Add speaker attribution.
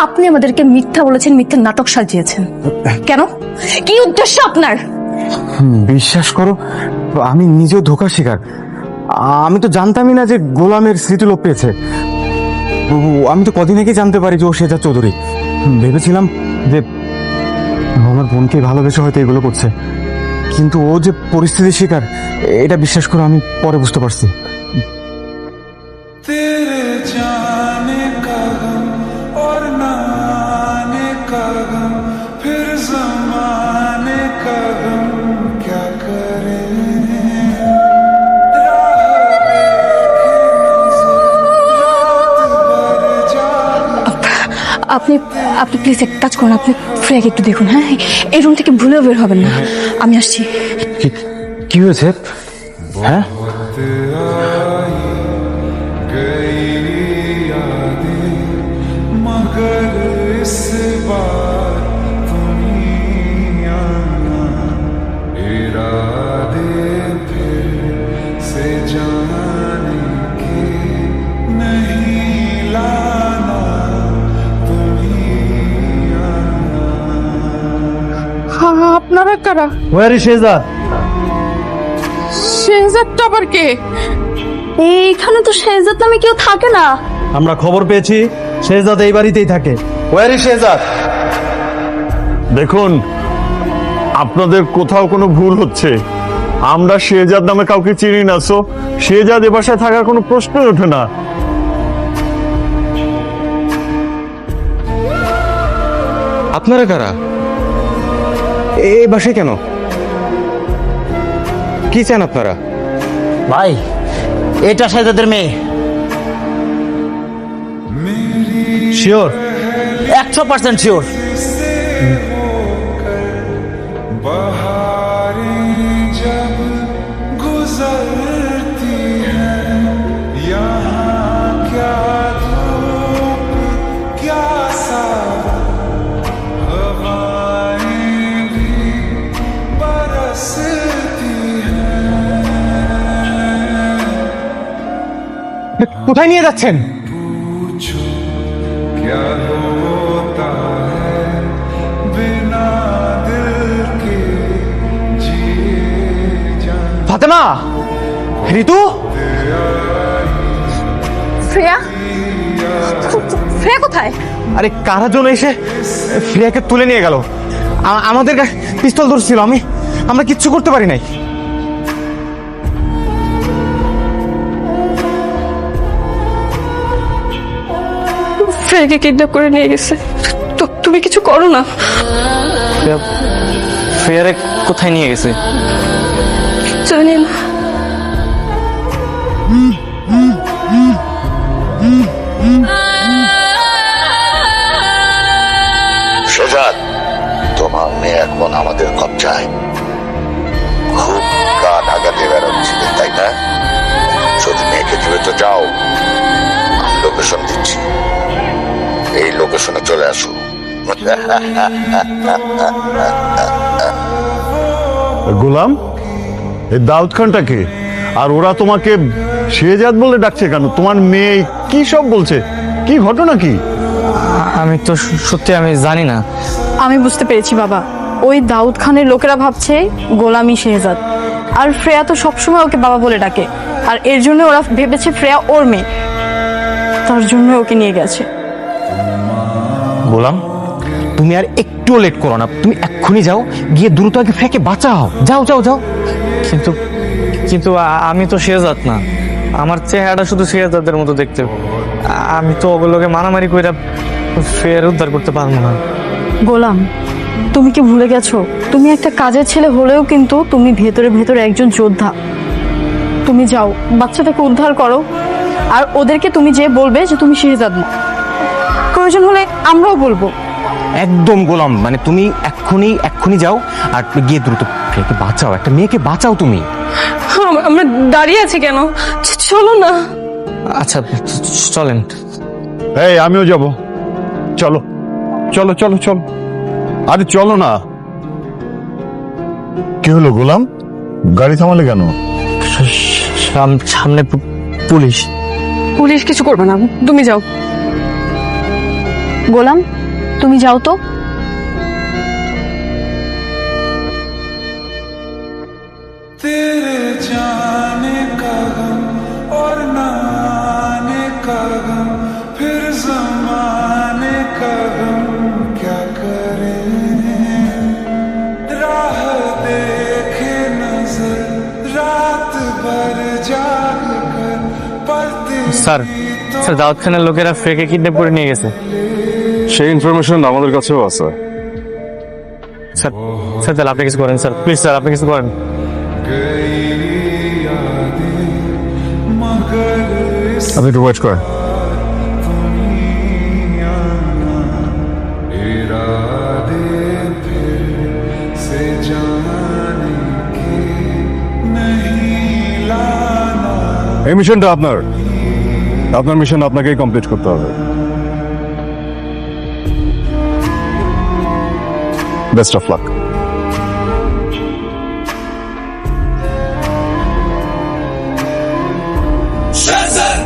Speaker 1: আপনি আমাদেরকে মিথ্যা বলেছেন, মিথ্যা নাটক সাজিয়েছেন। কেন? কি উদ্দেশ্য আপনার?
Speaker 2: বিশ্বাস করো, আমি নিজেও ধোঁকা শিকার। আমি তো জানতামই না যে গোলামের স্মৃতিলোপ পেয়েছে। আমি তো কদিন আগে জানতে পারি যে ও শেজাদ চৌধুরী। ভেবেছিলাম যে আমার বোনকে ভালোবেসে হয়তো এগুলো করছে, কিন্তু ও যে পরিস্থিতির শিকার এটা বিশ্বাস করো আমি পরে বুঝতে পারছি।
Speaker 1: আপনি আপনি প্লিজ এক কাজ করুন, আপনি ফ্রেয়াকে একটু দেখুন। হ্যাঁ, এই রুম থেকে ভুলেও বের হবেন না। আমি আসছি।
Speaker 2: কি হয়েছে? হ্যাঁ,
Speaker 1: আপনারা কারা?
Speaker 3: War is Shehzad?
Speaker 1: শেহজাদটা আবার কে? এইখানে তো শেহজাদ নামে কেউ থাকে না।
Speaker 3: আমরা খবর পেয়েছি শেহজাদ এই বাড়িতেই থাকে। Where is Shehzad?
Speaker 4: দেখুন, আপনাদের কোথাও কোনো ভুল হচ্ছে। আমরা শেহজাদ নামে কাউকে চিনি না, সো শেহজাদ এ বাসায় থাকার কোনো প্রশ্নই ওঠে না।
Speaker 2: আপনারা কারা? এই বাসায় কেন? কি চান আপনারা?
Speaker 3: ভাই, এটা শেহজাদের মেয়ে। শিওর? 100% শিওর।
Speaker 2: কোথায় নিয়ে যাচ্ছেন? ফাতেমা, ঋতু,
Speaker 1: ফ্রেয়া? ফ্রেয়া কোথায়?
Speaker 2: আরে কারা জন এসে ফ্রিয়াকে তুলে নিয়ে গেল। আমাদের পিস্তল ধরছিল, আমরা কিচ্ছু করতে পারি নাই।
Speaker 1: ফ্রেয়াকে কিডন্যাপ করে নিয়ে গেছে। তো তুমি কিছু করো না।
Speaker 2: ফ্রিয়ারে কোথায় নিয়ে গেছে?
Speaker 1: জানি না।
Speaker 5: শেহজাদ, তোমার মেয়ে এখন আমাদের কবজায়। খুব গা ঢাকাতে বেড়াচ্ছিল, তাই না? যদি মেয়েকে দিবে তো যাও, আমি লোকেশন দিচ্ছি, এই লোকেশনে চলে আসো।
Speaker 4: গোলাম, এই দাউদ খানটা কে? আর ওরা তোমাকে শেহজাদ বলে ডাকছে কেন? তোমার মেয়ে কি সব বলছে? কি ঘটনা কি?
Speaker 2: আমি তো সত্যি আমি জানি না।
Speaker 1: আমি বুঝতে পেরেছি বাবা, ওই দাউদ খানের লোকেরা ভাবছে গোলামি শেহজাদ, আর ফ্রেয়া তো সবসময় ওকে বাবা বলে ডাকে, আর এর জন্য ওরা ভেবেছে ফ্রেয়া ওর মেয়ে, তার জন্য ওকে নিয়ে গেছে।
Speaker 2: গোলাম, তুমি আর একটু লেট করো না, তুমি এক্ষুনি যাও, গিয়ে দ্রুত আগে ফ্রেয়াকে বাঁচাও। যাও যাও যাও।
Speaker 6: কিন্তু কিন্তু আমি তো শেহজাদ না, আমার চেহারাটা শুধু শেহজাদের মতো দেখতে। আমি তো ওগুলোকে মারামারি কইরা ফের উদ্ধার করতে পারবো না।
Speaker 1: গোলাম, তুমি কি ভুলে গেছো তুমি একটা কাজের ছেলে হলেও কিন্তু তুমি ভেতরে ভেতরে একজন যোদ্ধা। তুমি যাও, বাচ্চাটাকে উদ্ধার করো, আর ওদেরকে তুমি যে বলবে যে তুমি শেহজাদ না, প্রয়োজন হলে আমরাও বলবো।
Speaker 2: একদম গোলাম, মানে তুমি এক্ষুনি যাও আর গিয়ে দ্রুত ফ্রেয়াকে বাঁচাও, একটা মেয়েকে বাঁচাও তুমি।
Speaker 1: আমরা দাঁড়িয়ে আছি কেন? চলো না।
Speaker 6: আচ্ছা চলেন।
Speaker 4: এই আমিও যাব, চলো চলো চলো চলো, আরে চলো না। কি হলো গোলাম, গাড়ি থামালে কেন?
Speaker 6: সামনে পুলিশ।
Speaker 1: পুলিশ কিছু করবে না, তুমি যাও। গোলাম, তুমি যাও তো।
Speaker 7: तेरे जाने का गम और न आने का गम, फिर जमाने का गम क्या करें। राह देखे नजर रात भर जाग कर पलते
Speaker 6: স্যার স্যার দাউদ খানের লোকেরা ফ্রেকে কিডন্যাপ করে নিয়ে গেছে।
Speaker 8: সেই ইনফরমেশন আমাদের কাছেও আছে।
Speaker 6: স্যার স্যার তাহলে আপনি কিছু করেন স্যার, প্লিজ স্যার আপনি কিছু করেন।
Speaker 7: गई यादें मगर इस
Speaker 8: আপনি একটু ওয়েট করেন।
Speaker 7: इरादे फिर से जाने के नहीं लाना।
Speaker 8: এই মিশনটা আপনার মিশন আপনাকেই কমপ্লিট করতে হবে। Best of luck.
Speaker 7: Shazam!